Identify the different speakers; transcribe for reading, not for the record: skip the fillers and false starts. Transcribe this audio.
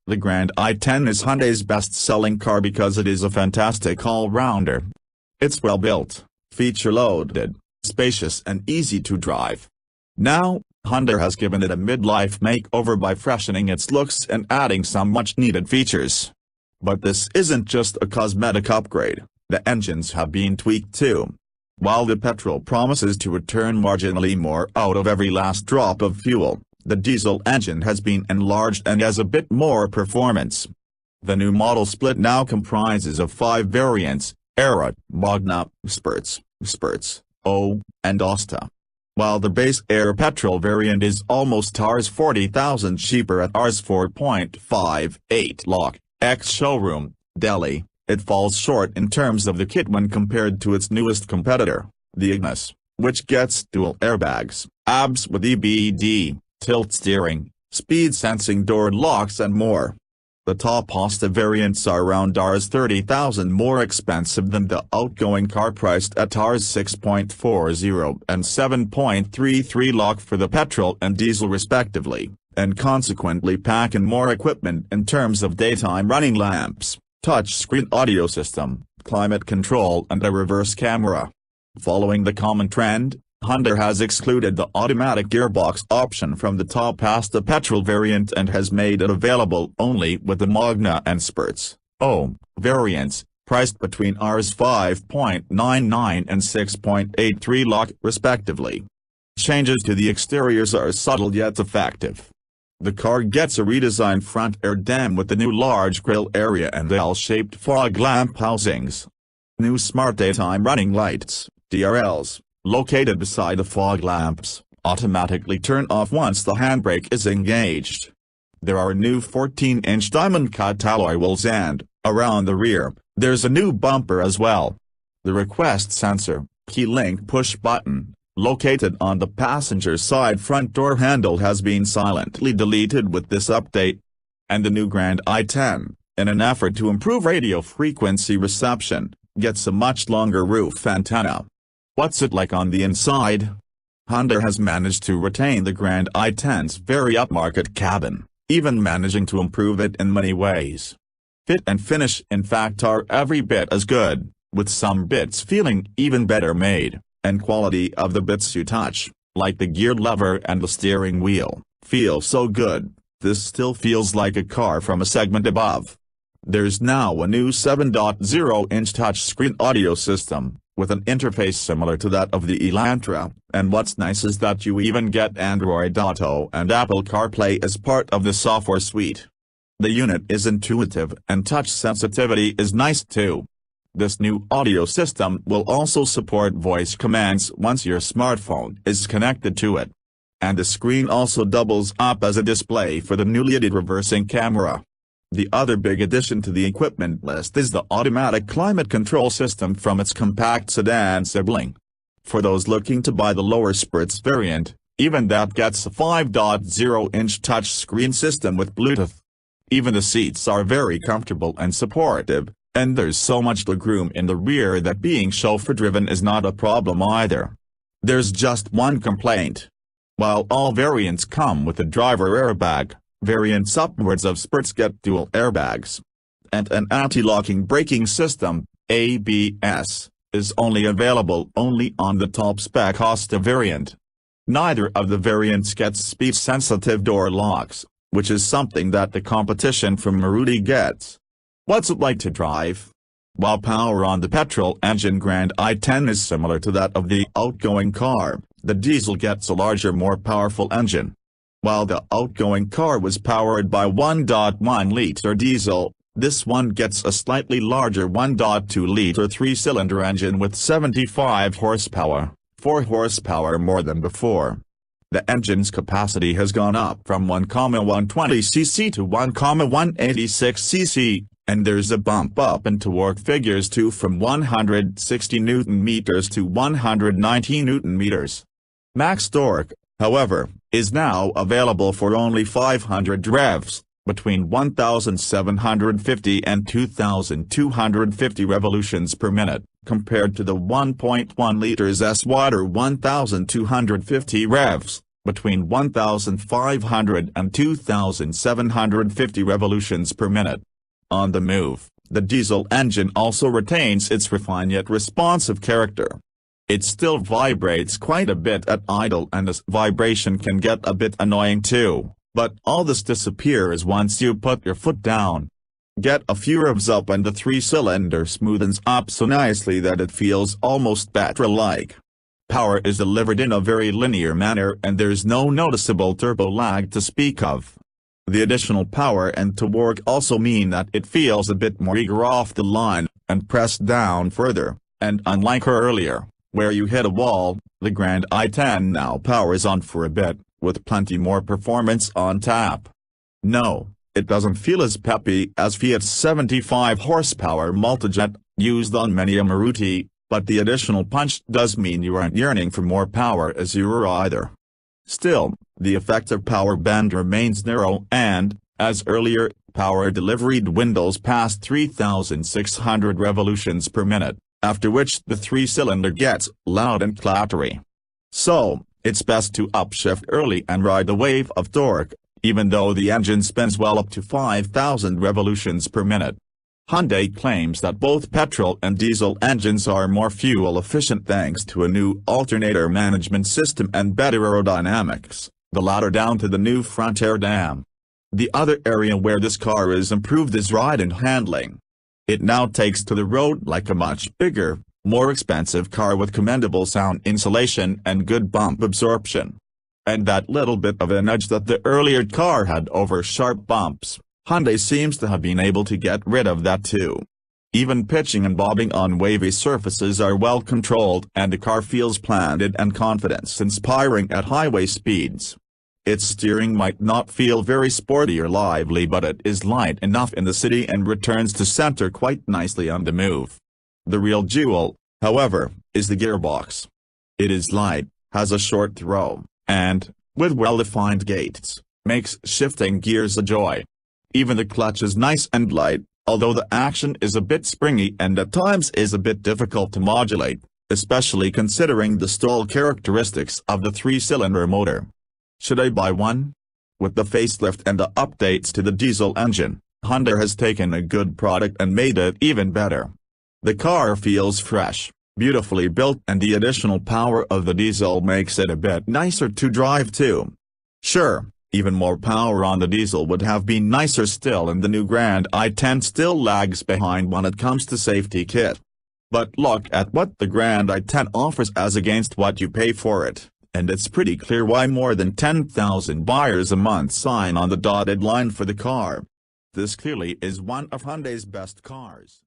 Speaker 1: The Grand i10 is Hyundai's best-selling car because it is a fantastic all-rounder. It's well-built, feature-loaded, spacious and easy to drive. Now, Hyundai has given it a mid-life makeover by freshening its looks and adding some much-needed features. But this isn't just a cosmetic upgrade, the engines have been tweaked too. While the petrol promises to return marginally more out of every last drop of fuel, the diesel engine has been enlarged and has a bit more performance. The new model split now comprises of 5 variants: Era, Magna, Spurts, O, and Osta. While the base Air petrol variant is almost Rs 40,000 cheaper at Rs 4.58 lakh, ex-showroom, Delhi, it falls short in terms of the kit when compared to its newest competitor, the i10, which gets dual airbags, ABS with EBD, tilt steering, speed-sensing door locks and more. The top Osta variants are around Rs 30,000 more expensive than the outgoing car, priced at Rs 6.40 and 7.33 lakh for the petrol and diesel respectively, and consequently pack in more equipment in terms of daytime running lamps, touchscreen audio system, climate control and a reverse camera. Following the common trend, Hyundai has excluded the automatic gearbox option from the top Osta petrol variant and has made it available only with the Magna and Spurts O variants, priced between Rs 5.99 and 6.83 lakh respectively. Changes to the exteriors are subtle yet effective. The car gets a redesigned front air dam with the new large grille area and L-shaped fog lamp housings. New smart daytime running lights, DRLs, located beside the fog lamps, automatically turn off once the handbrake is engaged. There are new 14-inch diamond-cut alloy wheels and, around the rear, there's a new bumper as well. The request sensor, key-link push button, located on the passenger side front door handle has been silently deleted with this update. And the new Grand i10, in an effort to improve radio frequency reception, gets a much longer roof antenna. What's it like on the inside? Hyundai has managed to retain the Grand i10's very upmarket cabin, even managing to improve it in many ways. Fit and finish in fact are every bit as good, with some bits feeling even better made, and quality of the bits you touch, like the gear lever and the steering wheel, feel so good, this still feels like a car from a segment above. There's now a new 7.0-inch touchscreen audio system, with an interface similar to that of the Elantra, and what's nice is that you even get Android Auto and Apple CarPlay as part of the software suite. The unit is intuitive and touch sensitivity is nice too. This new audio system will also support voice commands once your smartphone is connected to it. And the screen also doubles up as a display for the newly added reversing camera. The other big addition to the equipment list is the automatic climate control system from its compact sedan sibling. For those looking to buy the lower Spurts variant, even that gets a 5.0-inch touchscreen system with Bluetooth. Even the seats are very comfortable and supportive, and there's so much legroom in the rear that being chauffeur-driven is not a problem either. There's just one complaint. While all variants come with a driver airbag, variants upwards of Spurts get dual airbags. And an anti-locking braking system, ABS, is only available on the top-spec Osta variant. Neither of the variants gets speed-sensitive door locks, which is something that the competition from Maruti gets. What's it like to drive? While power on the petrol engine Grand i10 is similar to that of the outgoing car, the diesel gets a larger, more powerful engine. While the outgoing car was powered by 1.1-liter diesel, this one gets a slightly larger 1.2-liter 3-cylinder engine with 75 horsepower, 4 horsepower more than before. The engine's capacity has gone up from 1,120cc to 1,186cc, and there's a bump up in torque figures too, from 160 Nm to 190 Nm. Max torque, however, is now available for only 500 revs, between 1,750 and 2,250 revolutions per minute, compared to the 1.1 liters S-Water 1,250 revs, between 1,500 and 2,750 revolutions per minute. On the move, the diesel engine also retains its refined yet responsive character. It still vibrates quite a bit at idle, and this vibration can get a bit annoying too, but all this disappears once you put your foot down. Get a few revs up and the three-cylinder smoothens up so nicely that it feels almost Petrol-like. Power is delivered in a very linear manner and there's no noticeable turbo lag to speak of. The additional power and torque also mean that it feels a bit more eager off the line, and pressed down further, and unlike earlier, where you hit a wall, the Grand i10 now powers on for a bit, with plenty more performance on tap. No, it doesn't feel as peppy as Fiat's 75 horsepower multijet, used on many a Maruti, but the additional punch does mean you aren't yearning for more power as you were either. Still, the effective power band remains narrow and, as earlier, power delivery dwindles past 3,600 revolutions per minute, after which the three-cylinder gets loud and clattery. So, it's best to upshift early and ride the wave of torque, even though the engine spins well up to 5,000 revolutions per minute. Hyundai claims that both petrol and diesel engines are more fuel efficient thanks to a new alternator management system and better aerodynamics, the latter down to the new front air dam. The other area where this car is improved is ride and handling. It now takes to the road like a much bigger, more expensive car with commendable sound insulation and good bump absorption. And that little bit of an edge that the earlier car had over sharp bumps, Hyundai seems to have been able to get rid of that too. Even pitching and bobbing on wavy surfaces are well controlled and the car feels planted and confidence-inspiring at highway speeds. Its steering might not feel very sporty or lively, but it is light enough in the city and returns to center quite nicely on the move. The real jewel, however, is the gearbox. It is light, has a short throw, and, with well-defined gates, makes shifting gears a joy. Even the clutch is nice and light, although the action is a bit springy and at times is a bit difficult to modulate, especially considering the stall characteristics of the three-cylinder motor. Should I buy one? With the facelift and the updates to the diesel engine, Hyundai has taken a good product and made it even better. The car feels fresh, beautifully built, and the additional power of the diesel makes it a bit nicer to drive too. Sure, even more power on the diesel would have been nicer still, and the new Grand i10 still lags behind when it comes to safety kit. But look at what the Grand i10 offers as against what you pay for it, and it's pretty clear why more than 10,000 buyers a month sign on the dotted line for the car. This clearly is one of Hyundai's best cars.